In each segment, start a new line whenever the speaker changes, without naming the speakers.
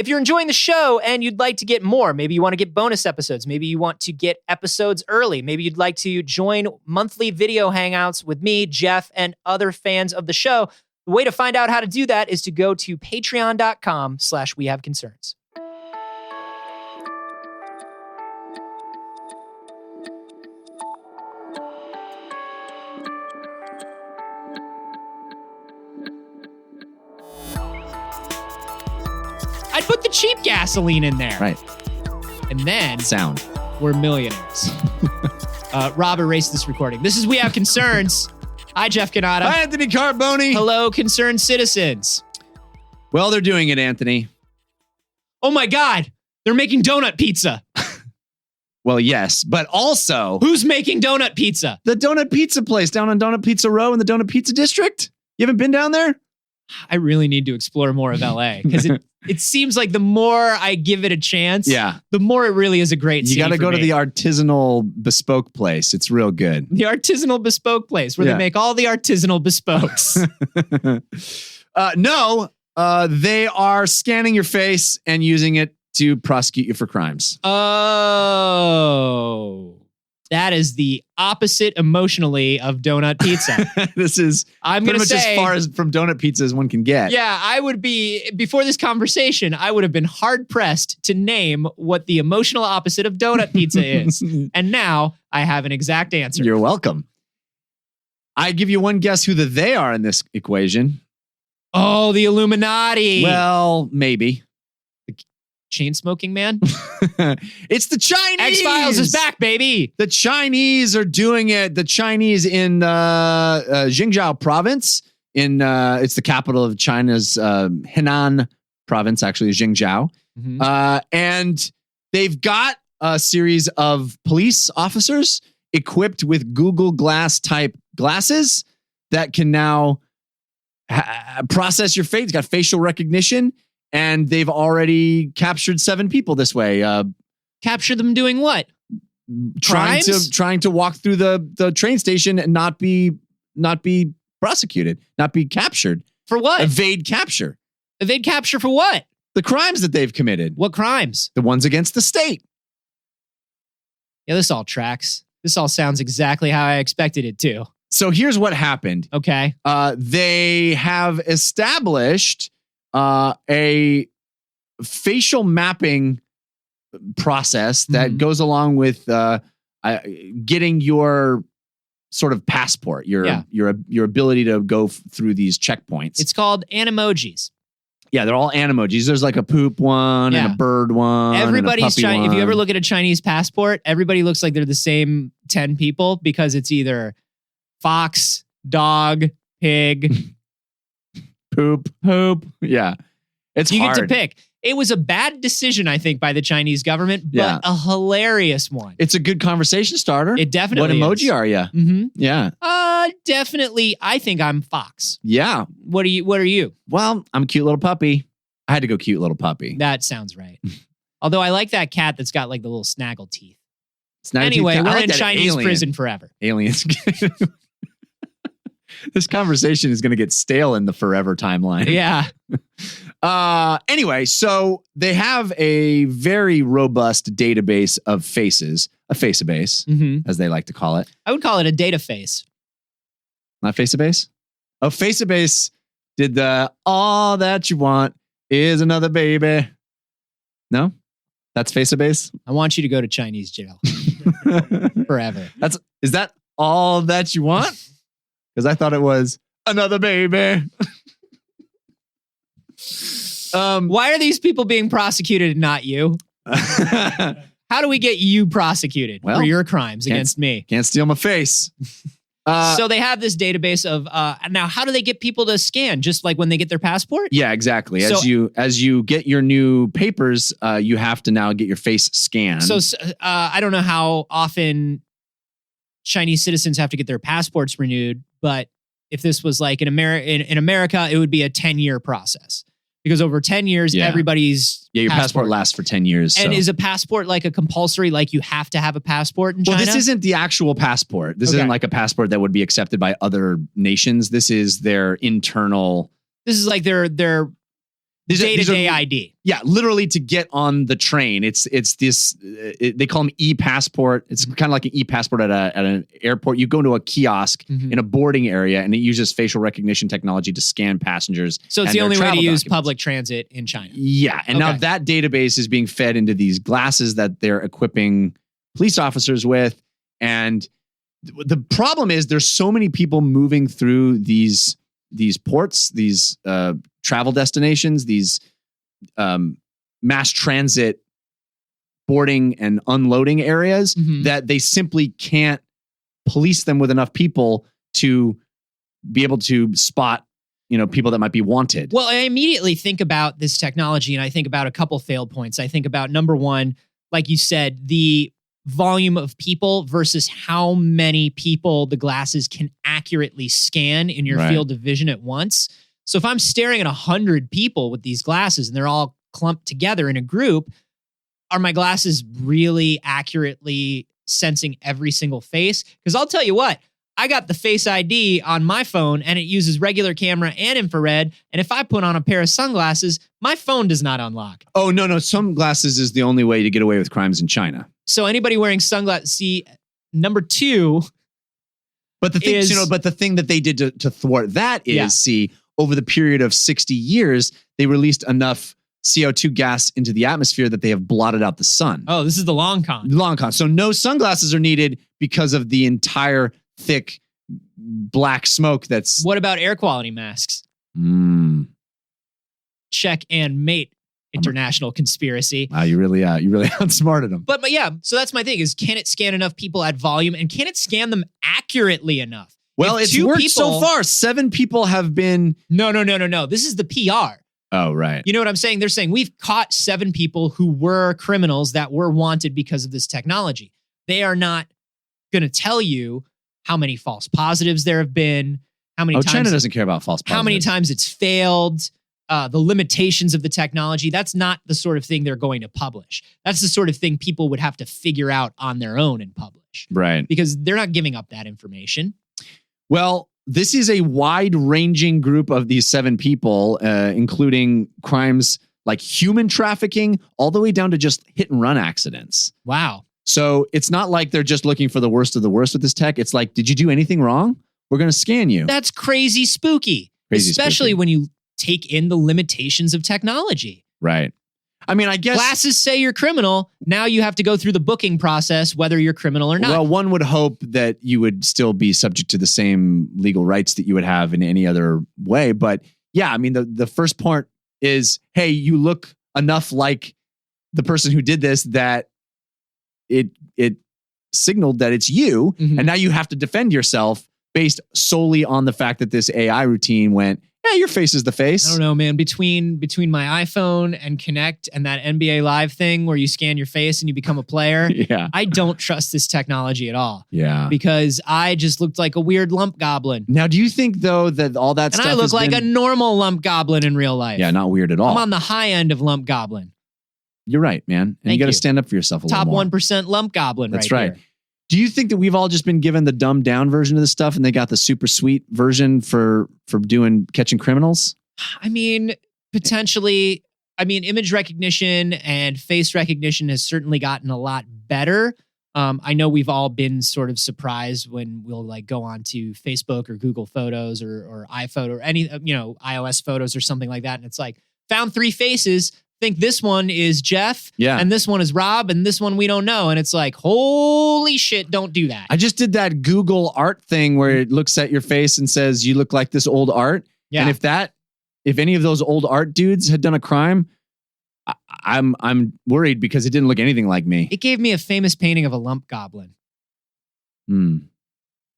If you're enjoying the show and you'd like to get more, maybe you want to get bonus episodes, maybe you want to get episodes early, maybe you'd like to join monthly video hangouts with me, Jeff, and other fans of the show, the way to find out how to do that is to go to patreon.com/wehaveconcerns. I'd put the cheap gasoline in there.
Right.
And then
Sound.
we're millionaires. Rob, erase this recording. This is We Have Concerns. Hi, Jeff Cannata.
Hi, Anthony Carboni.
Hello, concerned citizens.
Well, they're doing it, Anthony.
Oh my God, they're making donut pizza.
Well, yes, but also...
Who's making donut pizza?
The donut pizza place down on Donut Pizza Row in the Donut Pizza District. You haven't been down there?
I really need to explore more of LA because it seems like the more I give it a chance, the more it really is a great city.
You got to go to the artisanal bespoke place. It's real good.
The artisanal bespoke place where they make all the artisanal bespokes.
No, they are scanning your face and using it to prosecute you for crimes.
Oh. That is the opposite emotionally of donut pizza.
This is
I'm going to say
as far as from donut pizza as one can get.
Yeah, I would be, before this conversation, I would have been hard pressed to name what the emotional opposite of donut pizza is. And now I have an exact answer.
You're welcome. I give you one guess who the they are in this equation.
Oh, the Illuminati.
Well, maybe.
Chain smoking man?
It's the Chinese.
X-Files is back, baby.
The Chinese are doing it. The Chinese in Zhengzhou province. It's the capital of China's Henan province, actually, Zhengzhou.
Mm-hmm.
And they've got a series of police officers equipped with Google Glass type glasses that can now process your face. It's got facial recognition. And they've already captured 7 people this way.
Capture them doing what?
Trying to walk through the train station and not be prosecuted, not be captured.
For what?
Evade capture.
Evade capture for what?
The crimes that they've committed.
What crimes?
The ones against the state.
Yeah, this all tracks. This all sounds exactly how I expected it to.
So here's what happened.
Okay.
They have established a facial mapping process that goes along with getting your sort of passport, your ability to go through these checkpoints.
It's called animojis.
Yeah, they're all animojis. There's like a poop one and a bird one.
Everybody's
Chinese.
If you ever look at a Chinese passport, everybody looks like they're the same 10 people because it's either fox, dog, pig,
poop. Yeah. It's
you
hard.
get to pick. It was a bad decision, I think, by the Chinese government, but a hilarious one.
It's a good conversation starter.
It definitely
What emoji
is.
are you?
Mm-hmm.
Yeah.
Definitely. I think I'm fox.
Yeah.
What are you?
Well, I'm a cute little puppy. I had to go cute little puppy.
That sounds right. Although I like that cat that's got like the little snaggle teeth.
Anyway,
we're in Chinese prison forever.
Aliens. This conversation is going to get stale in the forever timeline.
Yeah.
Anyway, so they have a very robust database of faces, a face-a-base, as they like to call it.
I would call it a data face.
Not face-a-base? Oh, face-a-base did the all that you want is another baby. No? That's face-a-base?
I want you to go to Chinese jail. Forever.
Is that all that you want? Because I thought it was another baby.
Why are these people being prosecuted and not you? How do we get you prosecuted for your crimes against me?
Can't steal my face.
So they have this database of now. How do they get people to scan? Just like when they get their passport?
Yeah, exactly. As you get your new papers, you have to now get your face scanned.
So I don't know how often Chinese citizens have to get their passports renewed, but if this was like in America, it would be a 10-year process. Because over 10 years, everybody's
your passport lasts for 10 years.
And is a passport like a compulsory, like you have to have a passport in China?
Well, this isn't the actual passport. This isn't like a passport that would be accepted by other nations. This is their internal.
This is like their day-to-day ID.
Yeah, literally to get on the train. It's this. They call them e-passport. It's kind of like an e-passport at an airport. You go to a kiosk in a boarding area, and it uses facial recognition technology to scan passengers.
So it's the only way to use public transit in China.
Yeah, and now that database is being fed into these glasses that they're equipping police officers with, and the problem is there's so many people moving through these ports, these travel destinations, these mass transit boarding and unloading areas that they simply can't police them with enough people to be able to spot, people that might be wanted.
Well, I immediately think about this technology and I think about a couple failed points. I think about number one, like you said, the volume of people versus how many people the glasses can accurately scan in your field of vision at once. So if I'm staring at 100 people with these glasses and they're all clumped together in a group, are my glasses really accurately sensing every single face? Because I'll tell you what, I got the Face ID on my phone and it uses regular camera and infrared. And if I put on a pair of sunglasses, my phone does not unlock.
Oh, no. Sunglasses is the only way to get away with crimes in China.
So anybody wearing sunglasses, see, number two.
But the thing, but the thing that they did to thwart that is, over the period of 60 years, they released enough CO2 gas into the atmosphere that they have blotted out the sun.
Oh, this is the long con.
So no sunglasses are needed because of the entire thick black smoke that's...
What about air quality masks? Check and mate. International conspiracy.
Wow, you really outsmarted them.
But yeah, so that's my thing is, can it scan enough people at volume and can it scan them accurately enough?
Well, it's worked so far. 7 people have been...
No. This is the PR.
Oh, right.
You know what I'm saying? They're saying we've caught 7 people who were criminals that were wanted because of this technology. They are not going to tell you how many false positives there have been, how many times...
China doesn't care about false positives.
How many times it's failed, the limitations of the technology. That's not the sort of thing they're going to publish. That's the sort of thing people would have to figure out on their own and publish.
Right.
Because they're not giving up that information.
Well, this is a wide-ranging group of these 7 people, including crimes like human trafficking, all the way down to just hit-and-run accidents.
Wow.
So it's not like they're just looking for the worst of the worst with this tech. It's like, did you do anything wrong? We're going to scan you.
That's crazy spooky. Especially when you take in the limitations of technology.
Right. I mean, I guess...
Glasses say you're criminal. Now you have to go through the booking process, whether you're criminal or not.
Well, one would hope that you would still be subject to the same legal rights that you would have in any other way. But yeah, I mean, the first part is, hey, you look enough like the person who did this that it signaled that it's you. And now you have to defend yourself based solely on the fact that this AI routine went, yeah, your face is the face.
I don't know, man. Between my iPhone and Connect and that NBA Live thing where you scan your face and you become a player, I don't trust this technology at all.
Yeah.
Because I just looked like a weird lump goblin.
Now, do you think, though, that all that stuff
I look like a normal lump goblin in real life.
Yeah, not weird at all.
I'm on the high end of lump goblin.
You're right, man. And you got to stand up for yourself a little more.
Top 1% lump goblin.
That's
right.
Here. Do you think that we've all just been given the dumbed down version of this stuff and they got the super sweet version for catching criminals?
I mean, potentially. I mean, image recognition and face recognition has certainly gotten a lot better. I know we've all been sort of surprised when we'll like go on to Facebook or Google Photos or iPhoto or any, iOS photos or something like that. And it's like, found 3 faces. Think this one is Jeff, and this one is Rob, and this one we don't know. And it's like, holy shit, don't do that.
I just did that Google art thing where it looks at your face and says, you look like this old art. Yeah. And if any of those old art dudes had done a crime, I'm worried because it didn't look anything like me.
It gave me a famous painting of a lump goblin.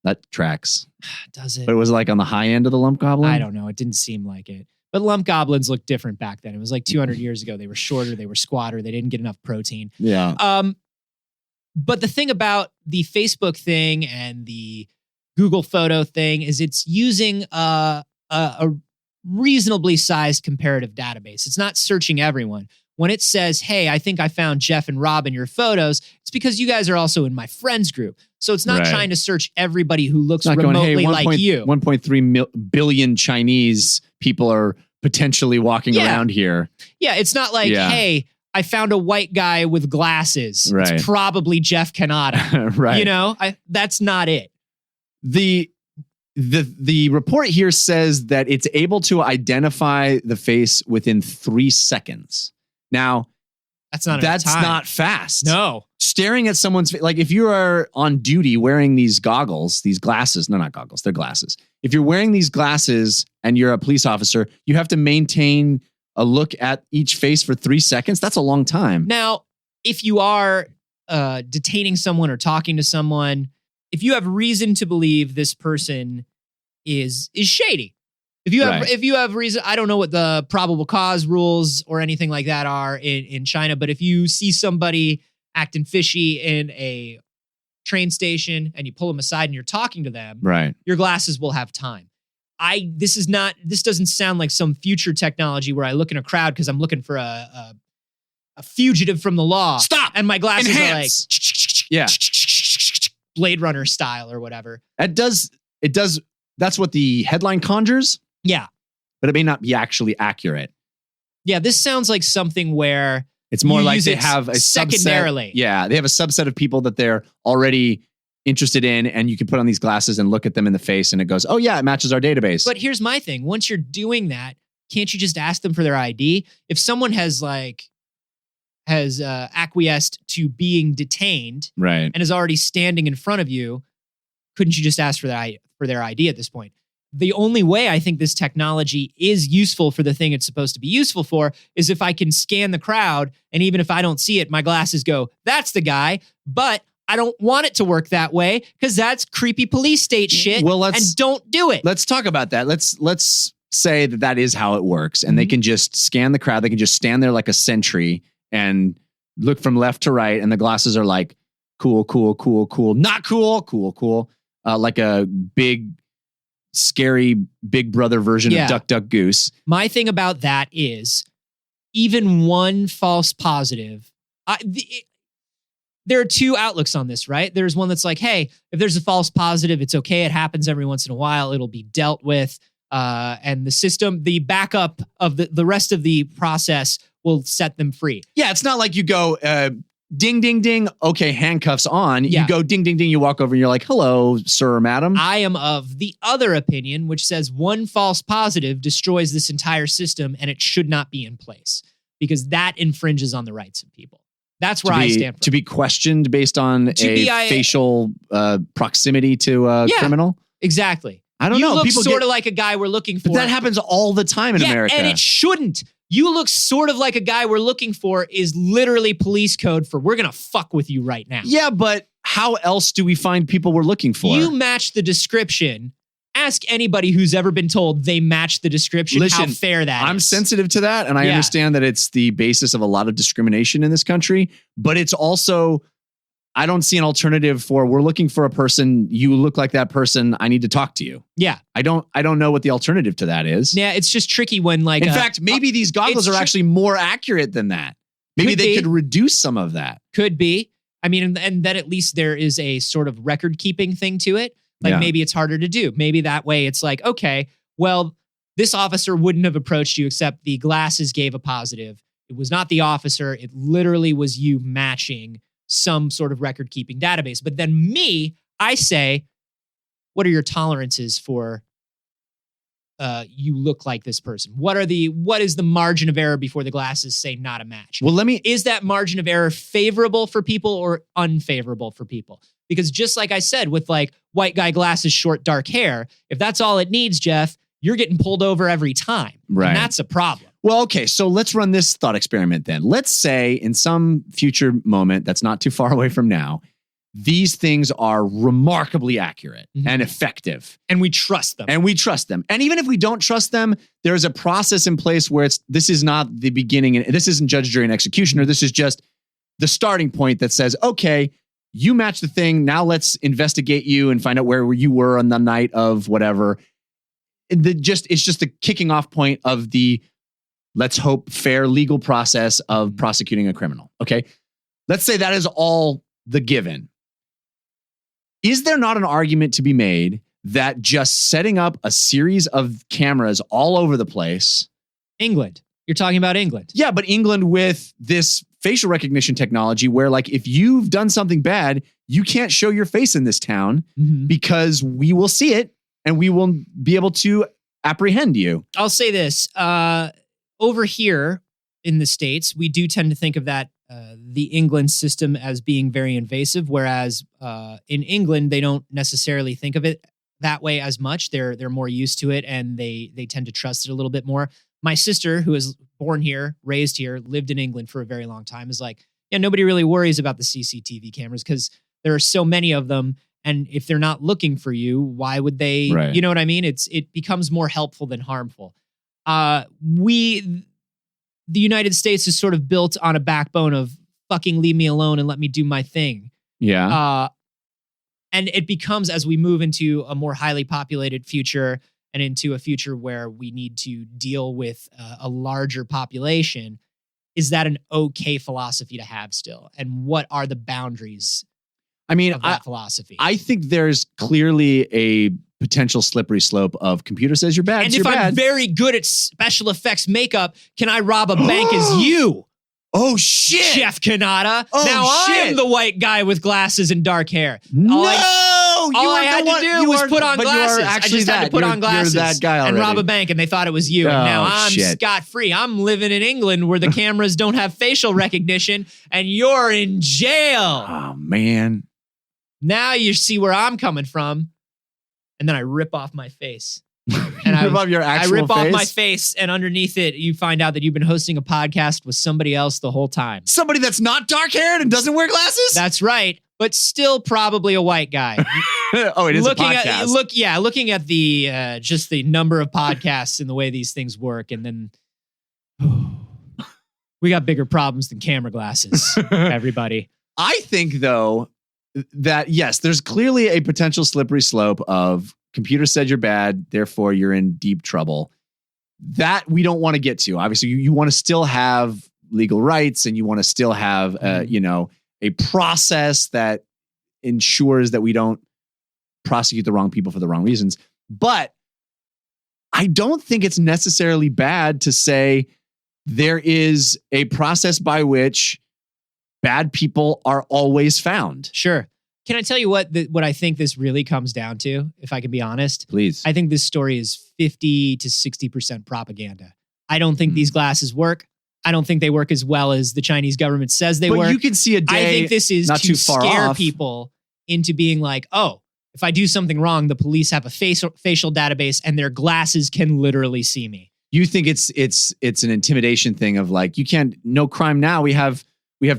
That tracks.
Does it?
But it was like on the high end of the lump goblin?
I don't know. It didn't seem like it. But lump goblins looked different back then. It was like 200 years ago. They were shorter. They were squatter. They didn't get enough protein.
Yeah.
But the thing about the Facebook thing and the Google photo thing is it's using a reasonably sized comparative database. It's not searching everyone. When it says, hey, I think I found Jeff and Rob in your photos, it's because you guys are also in my friends group. So it's not trying to search everybody who looks remotely like you.
1.3 billion Chinese people are potentially walking around here.
Yeah, it's not like, hey, I found a white guy with glasses.
Right.
It's probably Jeff Kanata.
Right.
You know, that's not it.
The report here says that it's able to identify the face within 3 seconds. Now,
that's not
fast.
No.
Staring at someone's face, like if you are on duty wearing these goggles, these glasses, no, not goggles, they're glasses. If you're wearing these glasses and you're a police officer, you have to maintain a look at each face for 3 seconds. That's a long time.
Now, if you are detaining someone or talking to someone, if you have reason to believe this person is shady, if you have reason, I don't know what the probable cause rules or anything like that are in China, but if you see somebody acting fishy in a train station and you pull them aside and you're talking to them,
right,
your glasses will have time. This doesn't sound like some future technology where I look in a crowd because I'm looking for a fugitive from the law.
Stop!
And my glasses
Enhance.
are like Blade Runner style or whatever.
It does. That's what the headline conjures.
Yeah.
But it may not be actually accurate.
Yeah, this sounds like something where
it's more like they have a
secondarily.
Subset. Yeah, they have a subset of people that they're already interested in, and you can put on these glasses and look at them in the face, and it goes, oh yeah, it matches our database.
But here's my thing. Once you're doing that, can't you just ask them for their ID? If someone has acquiesced to being detained,
right,
and is already standing in front of you, couldn't you just ask for their ID at this point? The only way I think this technology is useful for the thing it's supposed to be useful for is if I can scan the crowd, and even if I don't see it, my glasses go, that's the guy, but I don't want it to work that way because that's creepy police state shit.
Well,
and don't do it.
Let's talk about that. Let's say that is how it works, and they can just scan the crowd. They can just stand there like a sentry and look from left to right, and the glasses are like cool, cool, cool, cool, not cool, cool, cool, like a big, scary Big Brother version of Duck, Duck, Goose.
My thing about that is even one false positive. There are two outlooks on this, right? There's one that's like, hey, if there's a false positive, it's okay. It happens every once in a while. It'll be dealt with. And the system, the backup of the rest of the process will set them free.
Yeah, it's not like you go, ding, ding, ding. Okay, handcuffs on.
Yeah.
You go ding, ding, ding. You walk over and you're like, hello, sir or madam.
I am of the other opinion, which says one false positive destroys this entire system and it should not be in place because that infringes on the rights of people. That's where I stand for.
To be questioned based on facial proximity to a criminal?
Exactly.
I don't know.
You look sort of like a guy we're looking for.
But that happens all the time in America.
And it shouldn't. You look sort of like a guy we're looking for is literally police code for we're going to fuck with you right now.
Yeah, but how else do we find people we're looking for?
You match the description. Ask anybody who's ever been told they match the description.
Listen,
how fair that is.
I'm sensitive to that, and I understand that it's the basis of a lot of discrimination in this country, but it's also, I don't see an alternative for we're looking for a person, you look like that person, I need to talk to you.
Yeah.
I don't know what the alternative to that is.
Yeah, it's just tricky when like...
In fact, maybe these goggles are actually more accurate than that. Maybe they could reduce some of that.
Could be. I mean, and then at least there is a sort of record keeping thing to it. Like maybe it's harder to do. Maybe that way it's like, okay, well, this officer wouldn't have approached you except the glasses gave a positive. It was not the officer. It literally was you matching some sort of record keeping database. But then I say, what are your tolerances for you look like this person? What is the margin of error before the glasses say not a match?
Well,
is that margin of error favorable for people or unfavorable for people? Because just like I said, with like white guy glasses, short, dark hair, if that's all it needs, Jeff, you're getting pulled over every time.
Right.
And that's a problem.
Well, okay, so let's run this thought experiment then. Let's say in some future moment that's not too far away from now, these things are remarkably accurate and effective.
And we trust them.
And even if we don't trust them, there's a process in place where this is not the beginning. And this isn't judge, jury, and executioner. This is just the starting point that says, okay, you match the thing. Now let's investigate you and find out where you were on the night of whatever. It's just the kicking off point of the, let's hope, fair legal process of prosecuting a criminal. Okay. Let's say that is all the given. Is there not an argument to be made that just setting up a series of cameras all over the place
England. You're talking about England.
Yeah, but England with this facial recognition technology where like if you've done something bad, you can't show your face in this town because we will see it and we will be able to apprehend you.
I'll say this. Over here in the States, we do tend to think of that the England system as being very invasive, whereas in England, they don't necessarily think of it that way as much. They're more used to it and they tend to trust it a little bit more. My sister, who was born here, raised here, lived in England for a very long time, is like, yeah, nobody really worries about the CCTV cameras because there are so many of them. And if they're not looking for you, why would they?
Right.
You know what I mean? It becomes more helpful than harmful. The United States is sort of built on a backbone of fucking leave me alone and let me do my thing.
Yeah.
And it becomes, as we move into a more highly populated future and into a future where we need to deal with a larger population, is that an okay philosophy to have still? And what are the boundaries of that philosophy?
I think there's clearly a potential slippery slope of computer says you're bad.
And if I'm very good at special effects makeup, can I rob a bank as you?
Oh, shit.
Jeff Kanata.
Oh,
now I
shit.
am the white guy with glasses and dark hair.
No!
All I had to do was put on glasses. I just had to put on glasses
you're that guy already.
and rob a bank, and they thought it was you. And now I'm scot-free. I'm living in England where the cameras don't have facial recognition, and you're in jail.
Oh, man.
Now you see where I'm coming from. And then I rip off my face. And
I rip off your actual face?
off my face, and underneath it, you find out that you've been hosting a podcast with somebody else the whole time.
Somebody that's not dark-haired and doesn't wear glasses?
That's right, but still probably a white guy.
Oh, it is a podcast.
Looking at the just the number of podcasts and the way these things work, and then we got bigger problems than camera glasses, everybody.
I think, though, that yes, there's clearly a potential slippery slope of computer said you're bad, therefore you're in deep trouble. That we don't want to get to. Obviously, you want to still have legal rights and you want to still have, a process that ensures that we don't prosecute the wrong people for the wrong reasons. But I don't think it's necessarily bad to say there is a process by which bad people are always found.
Sure. Can I tell you what I think this really comes down to, if I can be honest?
Please.
I think this story is 50 to 60% propaganda. I don't think these glasses work. I don't think they work as well as the Chinese government says they work.
But you can see a day
I think this is
not
to
too far
scare
off.
people into being like, oh, if I do something wrong, the police have a facial database and their glasses can literally see me.
You think it's an intimidation thing of like, you can't, no crime now. We have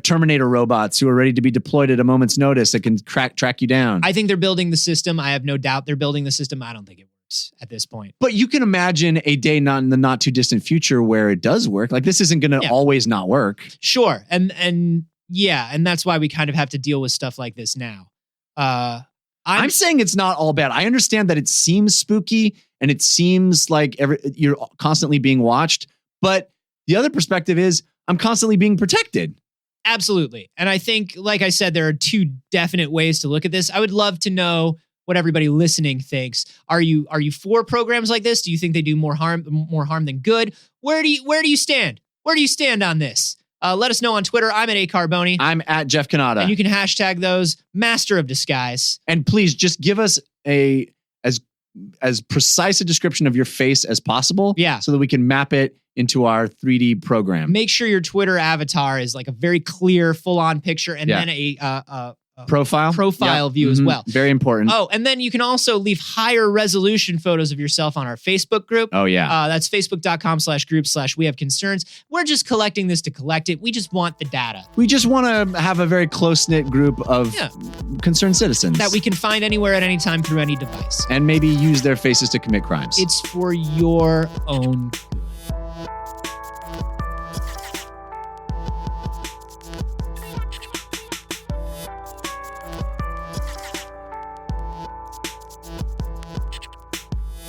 Terminator robots who are ready to be deployed at a moment's notice that can track you down.
I think they're building the system. I have no doubt they're building the system. I don't think it works at this point.
But you can imagine a day not in the not too distant future where it does work. Like this isn't going to always not work.
Sure. And that's why we kind of have to deal with stuff like this now. I'm
saying it's not all bad. I understand that it seems spooky and it seems like you're constantly being watched. But the other perspective is I'm constantly being protected.
Absolutely. And I think, like I said, there are two definite ways to look at this. I would love to know what everybody listening thinks. Are you for programs like this? Do you think they do more harm than good? Where do you stand? Where do you stand on this? Let us know on Twitter. I'm at @Carboni.
I'm at Jeff Kanata.
And you can hashtag those Master of Disguise.
And please just give us as precise a description of your face as possible.
Yeah.
So that we can map it into our 3D program.
Make sure your Twitter avatar is like a very clear, full-on picture, and then a profile view as well.
Very important.
Oh, and then you can also leave higher resolution photos of yourself on our Facebook group.
Oh, yeah.
That's facebook.com/group/we have concerns. We're just collecting this to collect it. We just want the data.
We just want to have a very close-knit group of concerned citizens.
That we can find anywhere at any time through any device.
And maybe use their faces to commit crimes.
It's for your own